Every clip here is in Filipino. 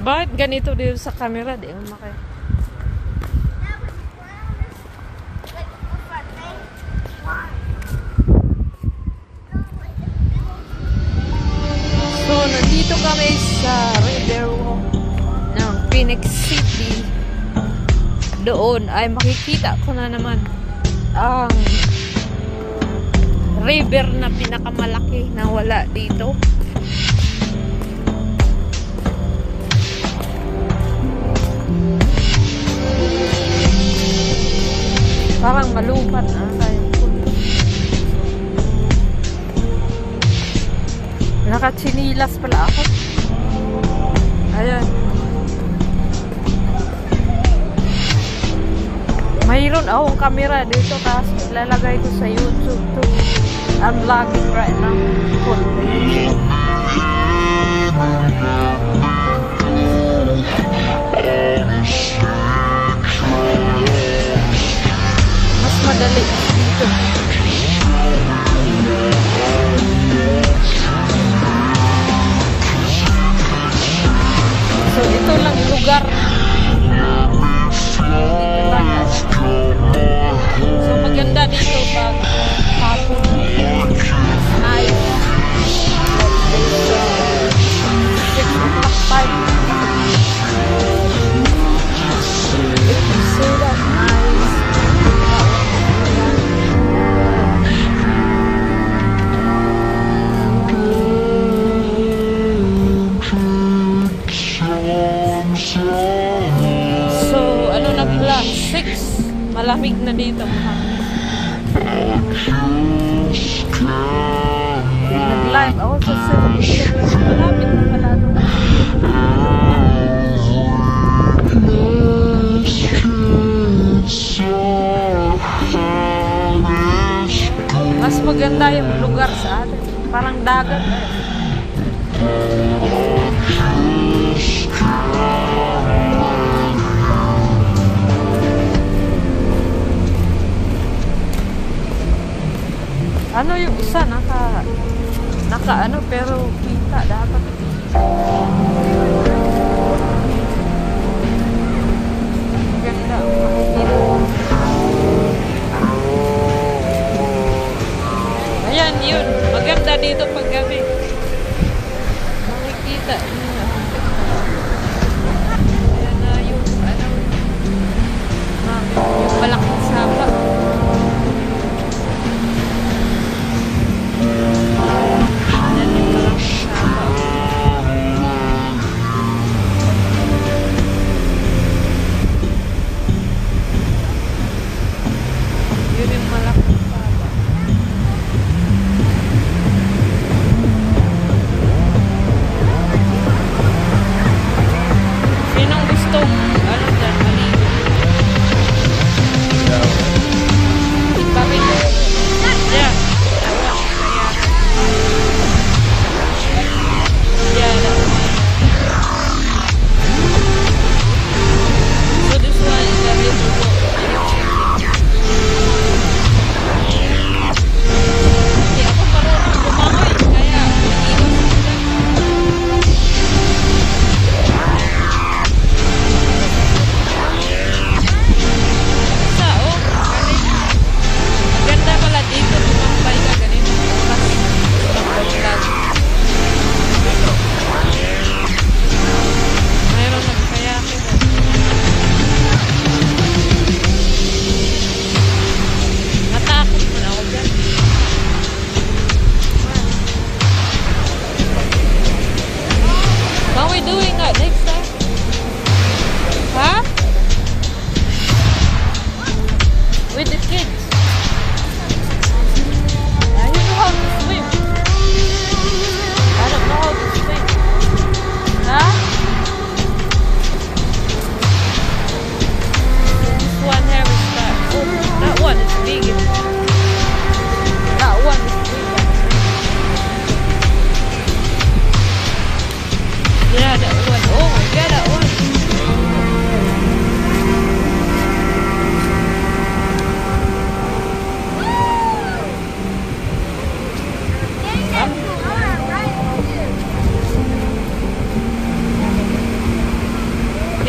Bakit ganito dito sa camera? Di mo makaya. So, nandito kami sa river ng Phoenix City. Doon ay makikita ko na naman ang river na pinakamalaki na wala dito. Parang malupat na tayo. Nakatsinilas pala ako. Ayan. Mayroon akong camera dito kasi ilalagay ko sa YouTube to. I'm vlogging right now. Mas madali dito. So ito lang lugar. So maganda dito pag hapon. Nice. It's 6 o'clock time. If you see that nice. So ano na pala? 6. Malamig na dito. Nag-live ako sa 7. Malapit na pala doon. Mas maganda yung lugar sa atin. Parang dagat. Ano yung isa naka ano pero kita dapat. Ganda makikita. Ayan yun, maganda dito pag gabi. Makikita niyo. Ayan na yung ano yung malaking sapa.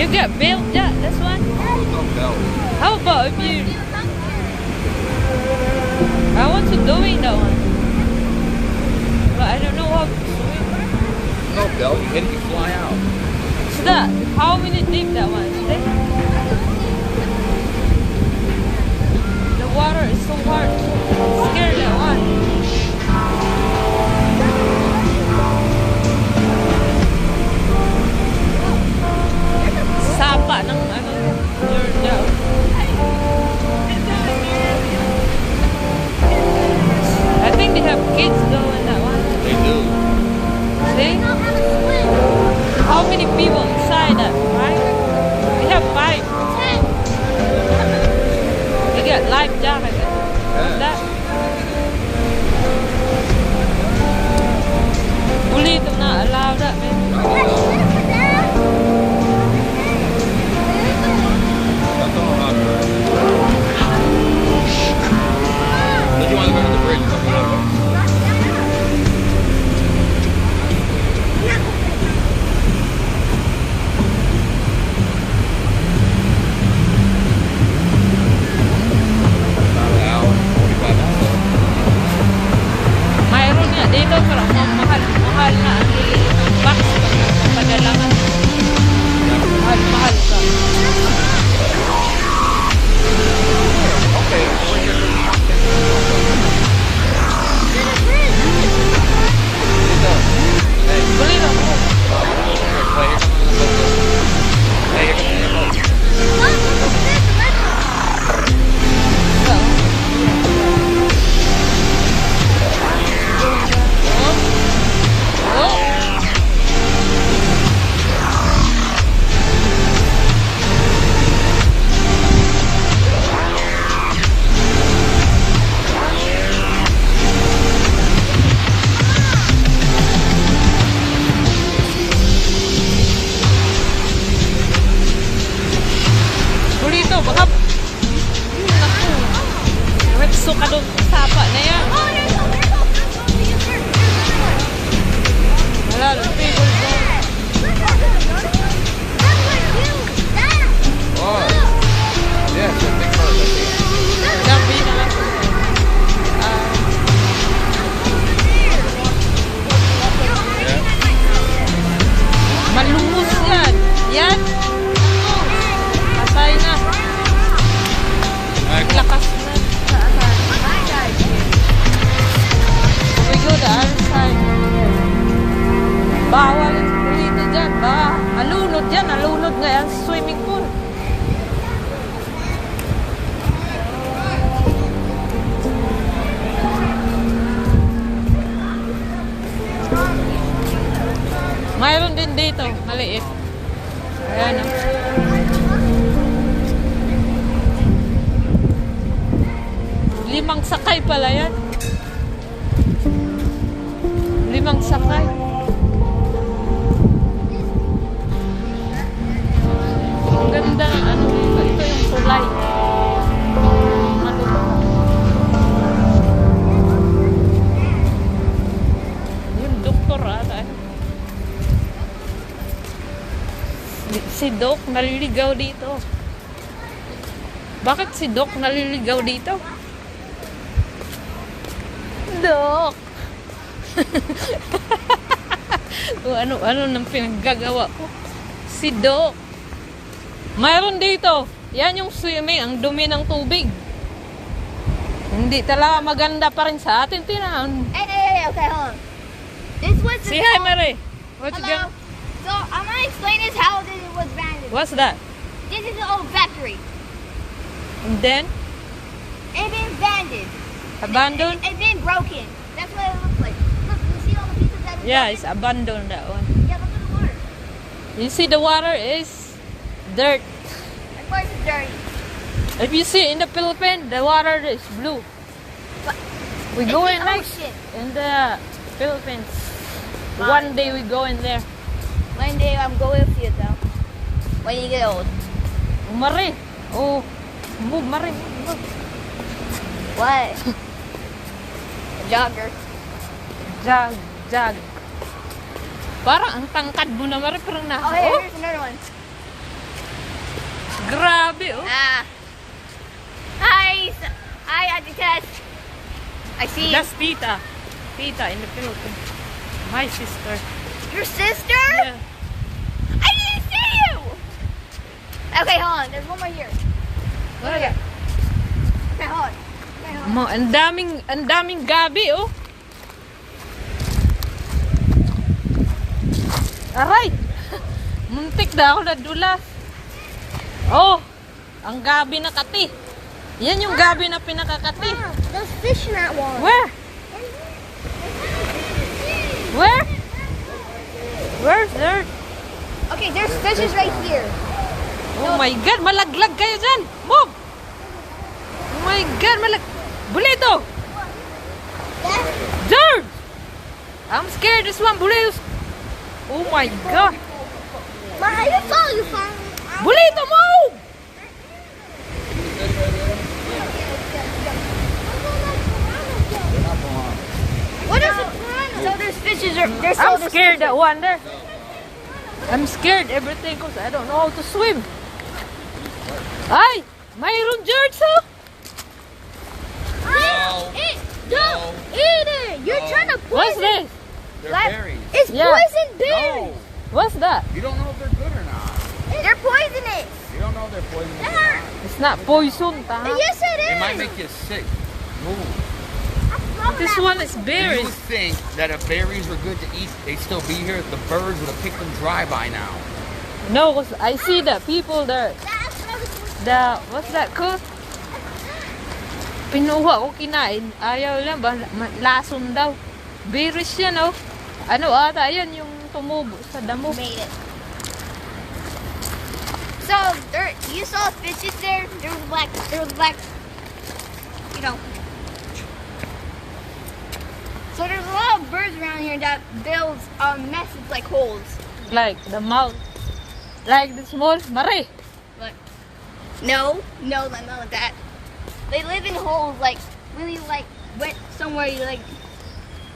You get built, yeah, this one. No belt. How about if you... I want to doing that one. But I don't know how to swim. No belt. You hit it, you fly out. So that, how many deep that one? See? The water is so hard. I'm scared that one. Sapa ng ano, Georgia. I think they have kids going that one. They do. See? How many people inside that, right? We have 5. We got life jacket. What's that? Bully do not allow that, man. That's all I'm doing. Did you want to go to the bridge? Mayroon nga dito pero mahal na ang box padalangan. Mahal ka. Okay. Buli na mo. Dito, baka wetso ka doon sa sapa na yan. Wala, people doon. Oh. Yes, I think so. Gabi na lang. Malungos yan. Yan. Patay na. Lakas na. We go the other side. Bawal dito dyan. Baka malunod dyan. Nalunod nga yan swimming pool. Mayroon din dito. Maliit. Ayan o. Limang sakay pala yan. 5 sakay. Ang ganda ng ano dito. Ito yung tulay. Yung doktor ata. Si Doc naliligaw dito. Bakit si Doc naliligaw dito? Doc! O ano nang pinaggagawa ko. Si Doc. Mayroon dito. Yan yung swimming. Ang dumi ng tubig. Hindi talaga maganda pa rin sa atin. Tinahan. Hey, okay, hold on. This was the Say hi, Mary. What's Hello. going? So, I'm gonna explain this how this was abandoned. What's that? This is an old factory. And then? It's been abandoned. Abandoned? It's been broken. That's what it looks like. Look, you see all the pieces that are Yeah, broken? it's abandoned, that one. Yeah, look at the water. You see the water is dirt. Of course it's dirty. If you see in the Philippines, the water is blue. But We it's go the in next ocean. in the Philippines. One day we go in there. One day I'm going with you, though. When you get old. Mari. Oh, move, Mari. Move. What? A jogger. Jag. Parang ang tangkad mo na, Mari. Parang na. Oh, here, here's another one. gabi, oh. Hi, Auntie Tess. I see you. That's Tita. Tita in the Philippines. My sister. Your sister? Yeah. I didn't see you. Okay, hold on. There's one more here. Wala. Okay, hold on. Okay, hold on. Ang daming gabi, oh. Aray! Muntik na ako nadulas. Oh, ang gabi na kati. Yan yung gabi na pinakakati. There's fish in that one. Where? Where? Where's there? Okay, there's fishes right here. Oh my God, malaglag kayo dyan. Move! Oh my God, Bulito! George! I'm scared this one, Bulito. Oh my God. You found. Bulito, move! What is a piranha? So there's fishes. I'm scared that one there. I'm scared everything because I don't know how to swim. Ay! Mayroon George, oh! Don't eat it. You're trying to What's poison. this? They're Like- berries. It's Yeah. poison berries. No. What's that? You don't know if they're good or not. They're poisonous. You don't know if they're poisonous or not. It's not poison, ta. Yes, it is. It might make you sick. Move. This one is Do you berries. think that if berries were good to eat, they'd still be here? The birds would have picked them dry by now. No, 'cause I see the people there. What's that called? Pinuha ko kinain. Ayaw lang ba? Lason daw. Berries yan, oh. Ano ata, yan yung tumubo sa damo. Made it. So you saw fishes there. There was black. You know. So there's a lot of birds around here that builds nests like holes. Like the mouth. Like the small Mare. Like no, not like that. They live in holes like really like went somewhere you like.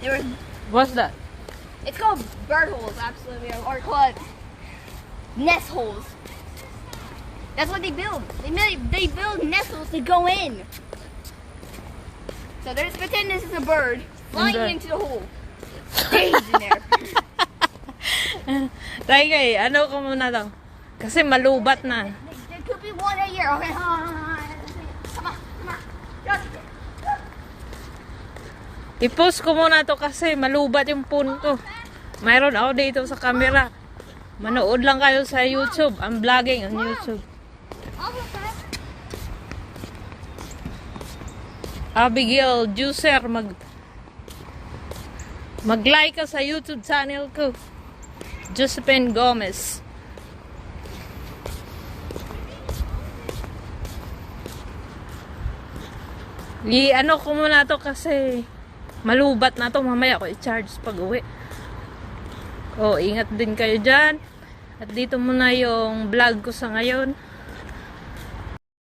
They were. What's that? It's called bird holes, absolutely, or called nest holes. That's what they build. They build nest holes to go in. So there's pretend this is a bird flying there. into the hole. Stays in there. Tay, ano ko muna to? Kasi malubat na. There could be one a year. Okay, hold on. Come on. Just- I-post ko muna to kasi malubat yung phone ko. Mayroon ako dito sa camera. Manood lang kayo sa YouTube. I'm vlogging on YouTube. Abigail Juicer, mag-like ka sa YouTube channel ko. Josephine Gomez. Ano ko muna to kasi malubat na to. Mamaya ko i-charge pag uwi. Oh, ingat din kayo dyan. At dito muna yung vlog ko sa ngayon.